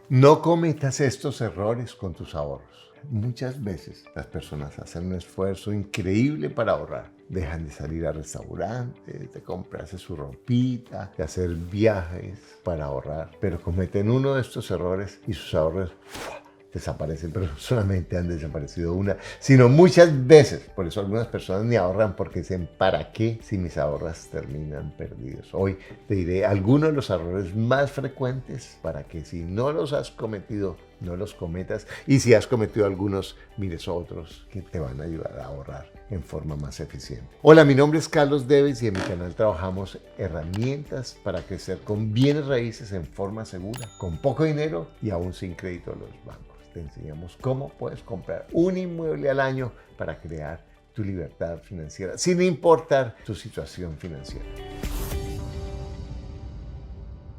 No cometas estos errores con tus ahorros. Muchas veces las personas hacen un esfuerzo increíble para ahorrar. Dejan de salir a restaurantes, de comprarse su ropita, de hacer viajes para ahorrar, pero cometen uno de estos errores y sus ahorros desaparecen, pero no solamente han desaparecido una, sino muchas veces. Por eso algunas personas ni ahorran porque dicen, ¿para qué si mis ahorros terminan perdidos? Hoy te diré algunos de los errores más frecuentes para que si no los has cometido, no los cometas. Y si has cometido algunos, mires otros que te van a ayudar a ahorrar en forma más eficiente. Hola, mi nombre es Carlos Deves y en mi canal trabajamos herramientas para crecer con bienes raíces en forma segura, con poco dinero y aún sin crédito de los bancos. Te enseñamos cómo puedes comprar un inmueble al año para crear tu libertad financiera, sin importar tu situación financiera.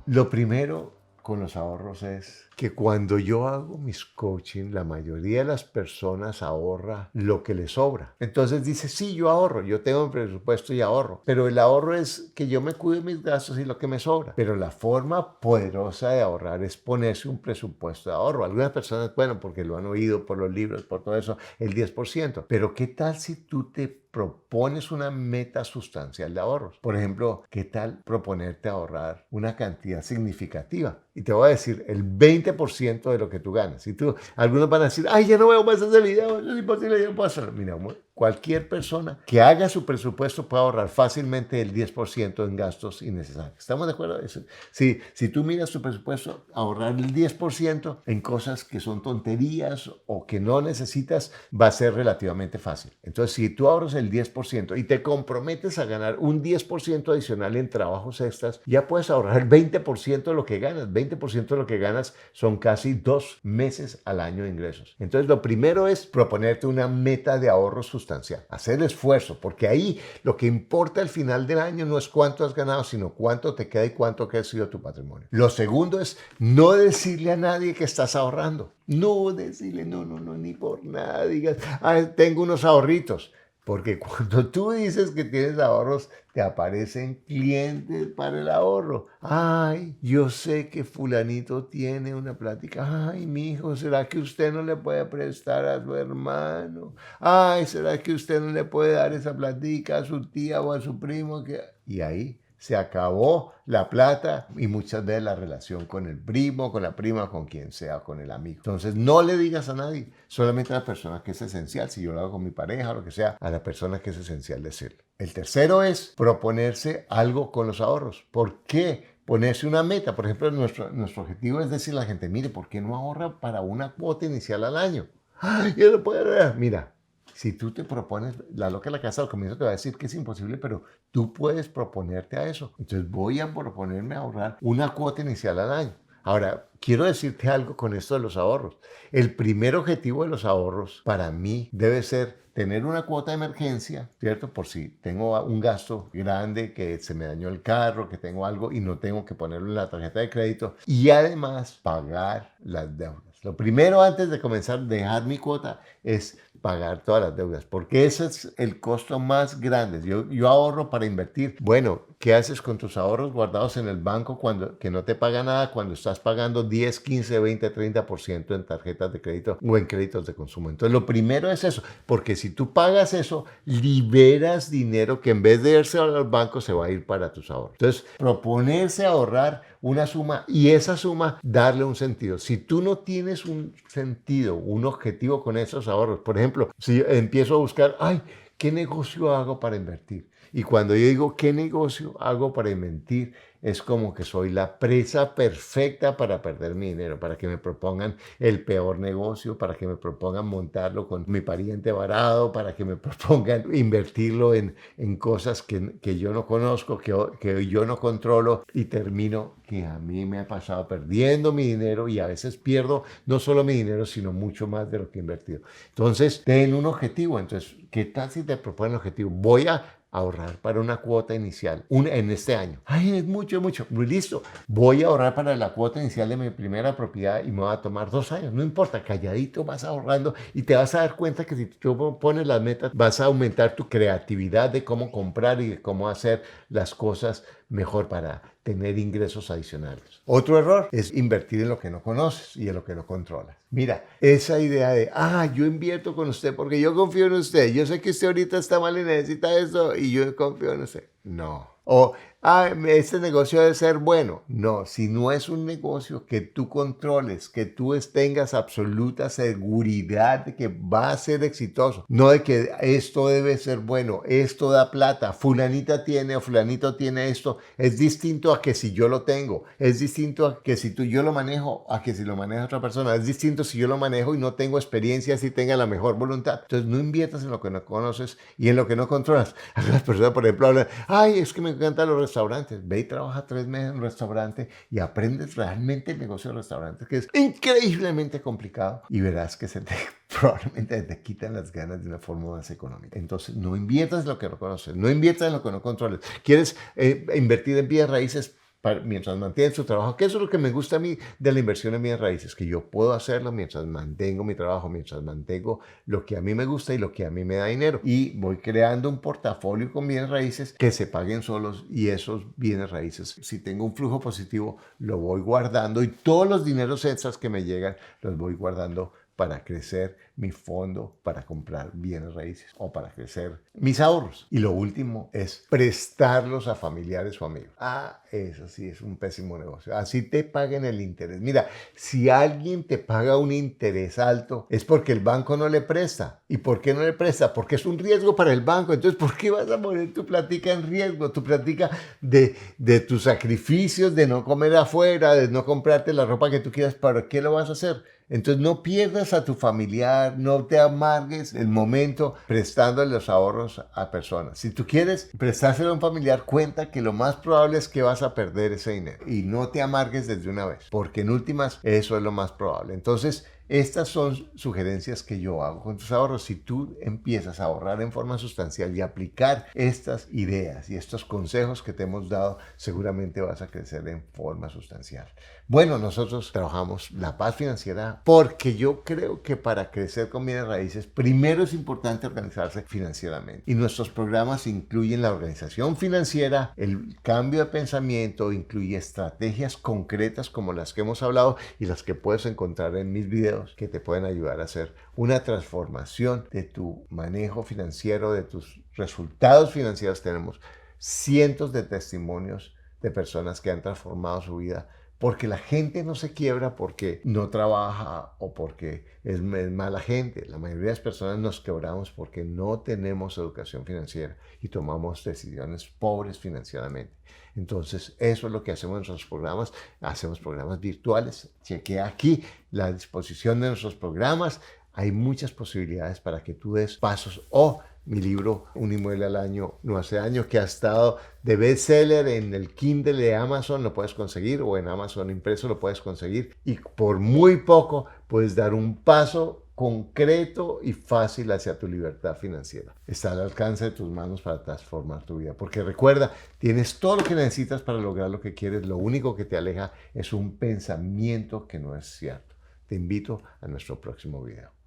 Lo primero con los ahorros es que cuando yo hago mis coaching, la mayoría de las personas ahorra lo que les sobra. Entonces dice, sí, yo ahorro, yo tengo un presupuesto y ahorro, pero el ahorro es que yo me cuide mis gastos y lo que me sobra. Pero la forma poderosa de ahorrar es ponerse un presupuesto de ahorro. Algunas personas, bueno, porque lo han oído por los libros, por todo eso, el 10%. Pero ¿qué tal si tú te propones una meta sustancial de ahorros? Por ejemplo, ¿qué tal proponerte ahorrar una cantidad significativa? Y te voy a decir, el 20% de lo que tú ganas. Y tú, algunos van a decir, ay, ya no veo más ese video, es imposible, yo no puedo hacerlo. Mira, cualquier persona que haga su presupuesto puede ahorrar fácilmente el 10% en gastos innecesarios. ¿Estamos de acuerdo? Si tú miras tu presupuesto, ahorrar el 10% en cosas que son tonterías o que no necesitas va a ser relativamente fácil. Entonces, si tú ahorras el 10% y te comprometes a ganar un 10% adicional en trabajos extras, ya puedes ahorrar el 20% de lo que ganas. 20% de lo que ganas son casi 2 meses al año de ingresos. Entonces, lo primero es proponerte una meta de ahorro sustancial. Hacer esfuerzo, porque ahí lo que importa al final del año no es cuánto has ganado, sino cuánto te queda y cuánto ha crecido tu patrimonio. Lo segundo es no decirle a nadie que estás ahorrando. No decirle, no, ni por nada digas, tengo unos ahorritos. Porque cuando tú dices que tienes ahorros, te aparecen clientes para el ahorro. Ay, yo sé que fulanito tiene una plática. Ay, mi hijo, ¿será que usted no le puede prestar a su hermano? Ay, ¿será que usted no le puede dar esa plática a su tía o a su primo? Y ahí se acabó la plata y muchas veces la relación con el primo, con la prima, con quien sea, con el amigo. Entonces no le digas a nadie, solamente a la persona que es esencial. Si yo lo hago con mi pareja o lo que sea, a la persona que es esencial decirle. El tercero es proponerse algo con los ahorros. ¿Por qué? Ponerse una meta. Por ejemplo, nuestro objetivo es decirle a la gente, mire, ¿por qué no ahorra para una cuota inicial al año? ¡Ay, yo no puedo ahorrar! Mira, si tú te propones, la loca de la casa al comienzo te va a decir que es imposible, pero tú puedes proponerte a eso. Entonces voy a proponerme a ahorrar una cuota inicial al año. Ahora, quiero decirte algo con esto de los ahorros. El primer objetivo de los ahorros para mí debe ser tener una cuota de emergencia, ¿cierto? Por si tengo un gasto grande, que se me dañó el carro, que tengo algo y no tengo que ponerlo en la tarjeta de crédito. Y además pagar las deudas. Lo primero antes de comenzar a dejar mi cuota es pagar todas las deudas, porque ese es el costo más grande. Yo ahorro para invertir. Bueno, ¿qué haces con tus ahorros guardados en el banco que no te paga nada cuando estás pagando 10, 15, 20, 30% en tarjetas de crédito o en créditos de consumo? Entonces, lo primero es eso, porque si tú pagas eso, liberas dinero que en vez de irse a los bancos se va a ir para tus ahorros. Entonces, proponerse ahorrar una suma y esa suma darle un sentido. Si tú no tienes un sentido, un objetivo con esos ahorros, por ejemplo, si empiezo a buscar, ay, ¿qué negocio hago para invertir? Y cuando yo digo, ¿qué negocio hago para invertir? Es como que soy la presa perfecta para perder mi dinero, para que me propongan el peor negocio, para que me propongan montarlo con mi pariente varado, para que me propongan invertirlo en cosas que yo no conozco, que yo no controlo y termino que a mí me ha pasado perdiendo mi dinero y a veces pierdo no solo mi dinero, sino mucho más de lo que he invertido. Entonces, ten un objetivo. Entonces, ¿qué tal si te proponen el objetivo? Voy a ahorrar para una cuota inicial en este año. Ay, es mucho, mucho. Muy listo. Voy a ahorrar para la cuota inicial de mi primera propiedad y me va a tomar 2 años. No importa, calladito vas ahorrando y te vas a dar cuenta que si tú pones las metas, vas a aumentar tu creatividad de cómo comprar y de cómo hacer las cosas mejor para tener ingresos adicionales. Otro error es invertir en lo que no conoces y en lo que no controlas. Mira, esa idea de, yo invierto con usted porque yo confío en usted, yo sé que usted ahorita está mal y necesita esto y yo confío en usted. No. O, este negocio debe ser bueno. No, si no es un negocio que tú controles, que tú tengas absoluta seguridad de que va a ser exitoso, no de que esto debe ser bueno, esto da plata, fulanita tiene o fulanito tiene esto, es distinto a que si yo lo tengo, es distinto a que si yo lo manejo, a que si lo maneja otra persona, es distinto si yo lo manejo y no tengo experiencia, si tenga la mejor voluntad. Entonces no inviertas en lo que no conoces y en lo que no controlas. Algunas personas, por ejemplo, hablan, es que me encantan los restaurantes. Ve y trabaja 3 meses en un restaurante y aprendes realmente el negocio de restaurantes, que es increíblemente complicado, y verás que probablemente te quitan las ganas de una forma más económica. Entonces, no inviertas en lo que no conoces, no inviertas en lo que no controles. ¿Quieres invertir en bienes raíces? Mientras mantienes tu trabajo, que eso es lo que me gusta a mí de la inversión en bienes raíces, que yo puedo hacerlo mientras mantengo mi trabajo, mientras mantengo lo que a mí me gusta y lo que a mí me da dinero, y voy creando un portafolio con bienes raíces que se paguen solos, y esos bienes raíces, si tengo un flujo positivo, lo voy guardando, y todos los dineros extras que me llegan los voy guardando para crecer mi fondo para comprar bienes raíces o para crecer mis ahorros. Y lo último es prestarlos a familiares o amigos. Eso sí es un pésimo negocio. Así te paguen el interés. Mira, si alguien te paga un interés alto, es porque el banco no le presta. ¿Y por qué no le presta? Porque es un riesgo para el banco. Entonces, ¿por qué vas a poner tu plática en riesgo? Tu plática de tus sacrificios, de no comer afuera, de no comprarte la ropa que tú quieras, ¿para qué lo vas a hacer? Entonces no pierdas a tu familiar, no te amargues el momento prestándole los ahorros a personas. Si tú quieres prestárselo a un familiar, cuenta que lo más probable es que vas a perder ese dinero, y no te amargues desde una vez, porque en últimas eso es lo más probable. Entonces, estas son sugerencias que yo hago con tus ahorros. Si tú empiezas a ahorrar en forma sustancial y aplicar estas ideas y estos consejos que te hemos dado, seguramente vas a crecer en forma sustancial. Bueno, nosotros trabajamos la paz financiera porque yo creo que para crecer con bienes raíces, primero es importante organizarse financieramente. Y nuestros programas incluyen la organización financiera, el cambio de pensamiento, incluye estrategias concretas como las que hemos hablado y las que puedes encontrar en mis videos, que te pueden ayudar a hacer una transformación de tu manejo financiero, de tus resultados financieros. Tenemos cientos de testimonios de personas que han transformado su vida, porque la gente no se quiebra porque no trabaja o porque es mala gente. La mayoría de las personas nos quebramos porque no tenemos educación financiera y tomamos decisiones pobres financieramente. Entonces, eso es lo que hacemos en nuestros programas. Hacemos programas virtuales. Chequea aquí la disposición de nuestros programas. Hay muchas posibilidades para que tú des pasos. Mi libro, Un inmueble al año, no hace años, que ha estado de bestseller en el Kindle de Amazon, lo puedes conseguir, o en Amazon impreso lo puedes conseguir. Y por muy poco puedes dar un paso concreto y fácil hacia tu libertad financiera. Está al alcance de tus manos para transformar tu vida. Porque recuerda, tienes todo lo que necesitas para lograr lo que quieres. Lo único que te aleja es un pensamiento que no es cierto. Te invito a nuestro próximo video.